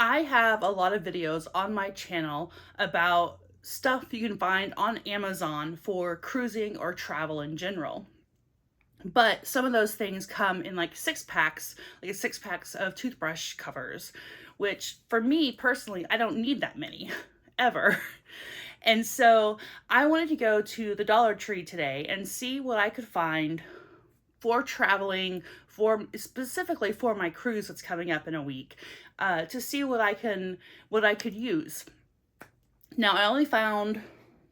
I have a lot of videos on my channel about stuff you can find on Amazon for cruising or travel in general. But some of those things come in like six packs, like 6 packs of toothbrush covers, which for me personally, I don't need that many ever. And so I wanted to go to the Dollar Tree today and see what I could find for traveling, for specifically for my cruise that's coming up in a week, to see what I could use. Now I only found,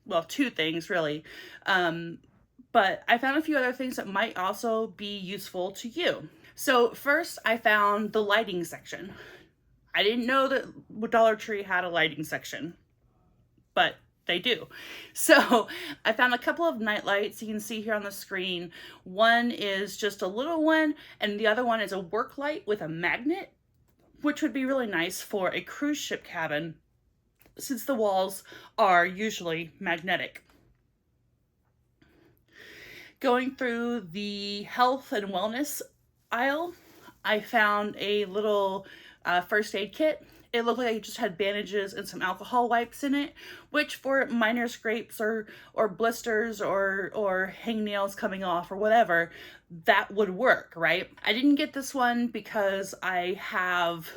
well, two things really, but I found a few other things that might also be useful to you. So first, I found the lighting section. I didn't know that Dollar Tree had a lighting section, but they do. So I found a couple of night lights you can see here on the screen. One is just a little one, and the other one is a work light with a magnet, which would be really nice for a cruise ship cabin since the walls are usually magnetic. Going through the health and wellness aisle, I found a little first aid kit. It looked like it just had bandages and some alcohol wipes in it, which for minor scrapes or blisters or hangnails coming off or whatever, that would work, right? I didn't get this one because I have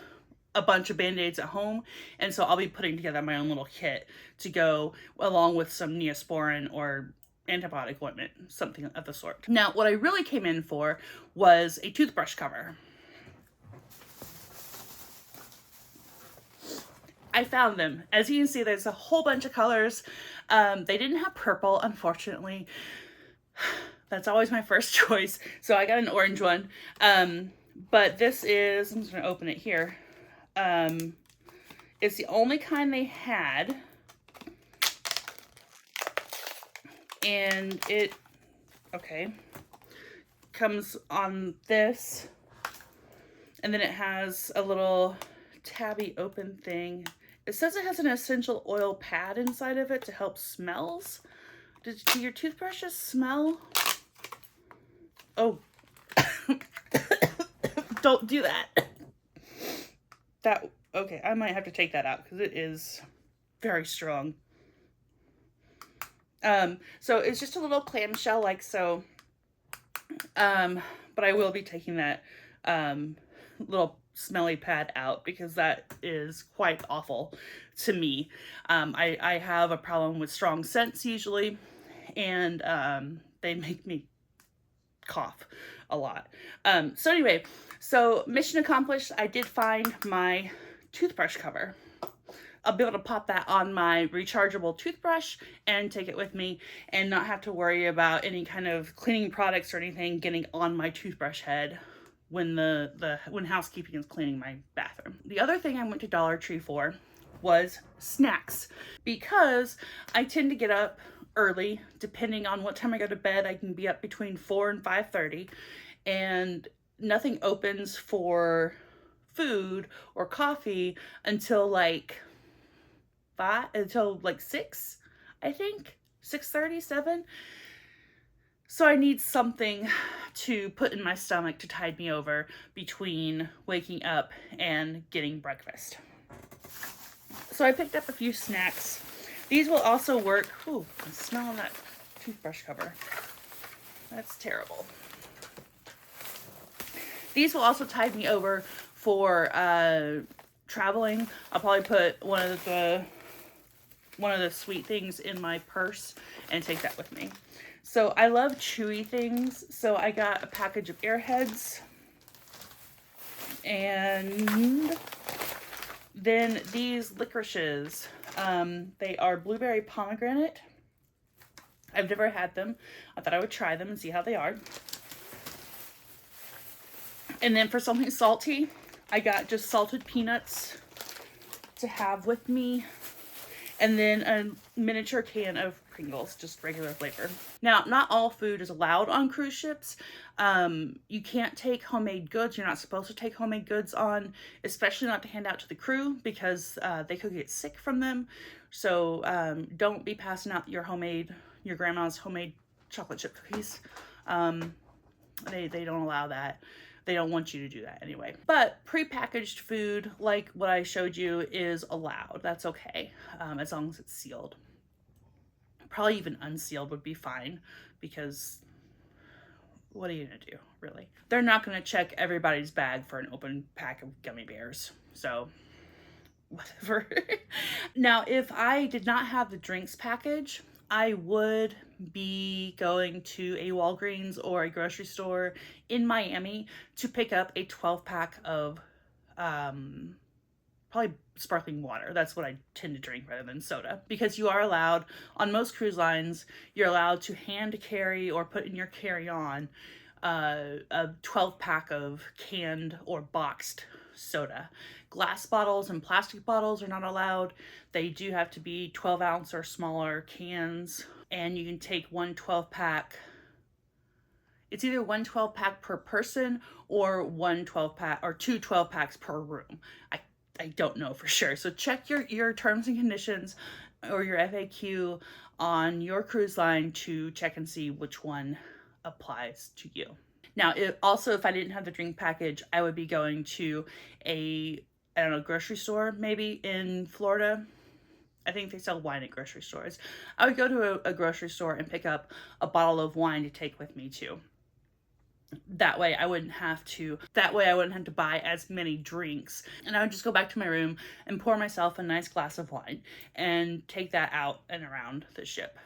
a bunch of band-aids at home, and so I'll be putting together my own little kit to go along with some Neosporin or antibiotic ointment, something of the sort. Now, what I really came in for was a toothbrush cover. I found them. As you can see, there's a whole bunch of colors. They didn't have purple, unfortunately. That's always my first choice. So I got an orange one. But this is, I'm just gonna open it here. It's the only kind they had. And it, okay, comes on this. And then it has a little tabby open thing. It says it has an essential oil pad inside of it to help smells. Do your toothbrushes smell? Oh, don't do that. Okay, I might have to take that out because it is very strong. So it's just a little clamshell like so. But I will be taking that little smelly pad out because that is quite awful to me. I have a problem with strong scents usually, and they make me cough a lot. So anyway, so mission accomplished. I did find my toothbrush cover. I'll be able to pop that on my rechargeable toothbrush and take it with me and not have to worry about any kind of cleaning products or anything getting on my toothbrush head when when housekeeping is cleaning my bathroom. The other thing I went to Dollar Tree for was snacks, because I tend to get up early. Depending on what time I go to bed, I can be up between 4 and 5:30, and nothing opens for food or coffee until like 6, I think, 6:30, 7. So I need something to put in my stomach to tide me over between waking up and getting breakfast. So I picked up a few snacks. These will also work. Ooh, I'm smelling that toothbrush cover. That's terrible. These will also tide me over for traveling. I'll probably put one of the sweet things in my purse and take that with me. So I love chewy things, so I got a package of Airheads, and then these licorices. They are blueberry pomegranate. I've never had them. I thought I would try them and see how they are. And then for something salty, I got just salted peanuts to have with me. And then a miniature can of Pringles, just regular flavor. Now, not all food is allowed on cruise ships. You can't take homemade goods. You're not supposed to take homemade goods on, especially not to hand out to the crew, because they could get sick from them. So don't be passing out your grandma's homemade chocolate chip cookies. They don't allow that. they don't want you to do that anyway. But prepackaged food, like what I showed you, is allowed. That's okay, as long as it's sealed. Probably even unsealed would be fine, because what are you gonna do, really? They're not gonna check everybody's bag for an open pack of gummy bears, so whatever. Now, if I did not have the drinks package, I would be going to a Walgreens or a grocery store in Miami to pick up a 12-pack of probably sparkling water. That's what I tend to drink rather than soda, because you are allowed, on most cruise lines, you're allowed to hand carry or put in your carry-on a 12-pack of canned or boxed soda. Glass bottles and plastic bottles are not allowed. They do have to be 12-ounce or smaller cans, and you can take one 12-pack. It's either one 12-pack per person or one 12-pack or two 12-packs per room. I don't know for sure. So check your terms and conditions or your FAQ on your cruise line to check and see which one applies to you. Now, if I didn't have the drink package, I would be going to a, I don't know, grocery store maybe in Florida. I think they sell wine at grocery stores. I would go to a grocery store and pick up a bottle of wine to take with me too. That way I wouldn't have to buy as many drinks, and I would just go back to my room and pour myself a nice glass of wine and take that out and around the ship.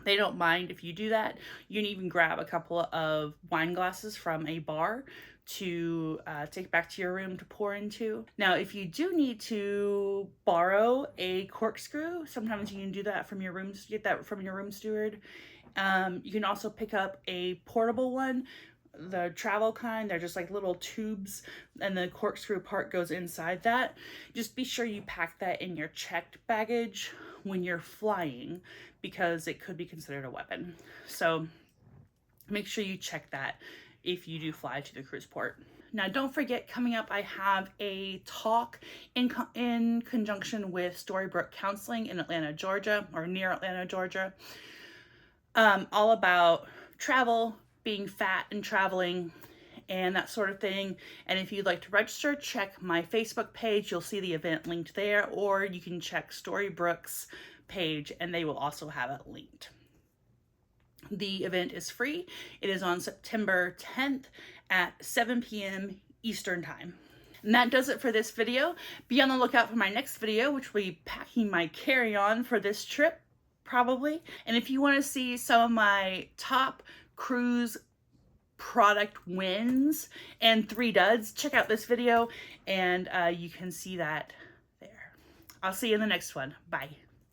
They don't mind if you do that. You can even grab a couple of wine glasses from a bar to take back to your room to pour into. Now, if you do need to borrow a corkscrew, sometimes you can do that from your room, get that from your room steward. You can also pick up a portable one, the travel kind. They're just like little tubes, and the corkscrew part goes inside that. Just be sure you pack that in your checked baggage when you're flying, because it could be considered a weapon. So make sure you check that if you do fly to the cruise port. Now, don't forget, coming up, I have a talk in conjunction with Storybrooke Counseling in Atlanta, Georgia, or near Atlanta, Georgia. All about travel, being fat and traveling, and that sort of thing. And if you'd like to register, check my Facebook page. You'll see the event linked there, or you can check Storybrooke's page and they will also have it linked. The event is free. It is on September 10th at 7 p.m. Eastern Time. And that does it for this video. Be on the lookout for my next video, which will be packing my carry-on for this trip, probably. And if you want to see some of my top cruise product wins and 3 duds, check out this video, and you can see that there. I'll see you in the next one. Bye.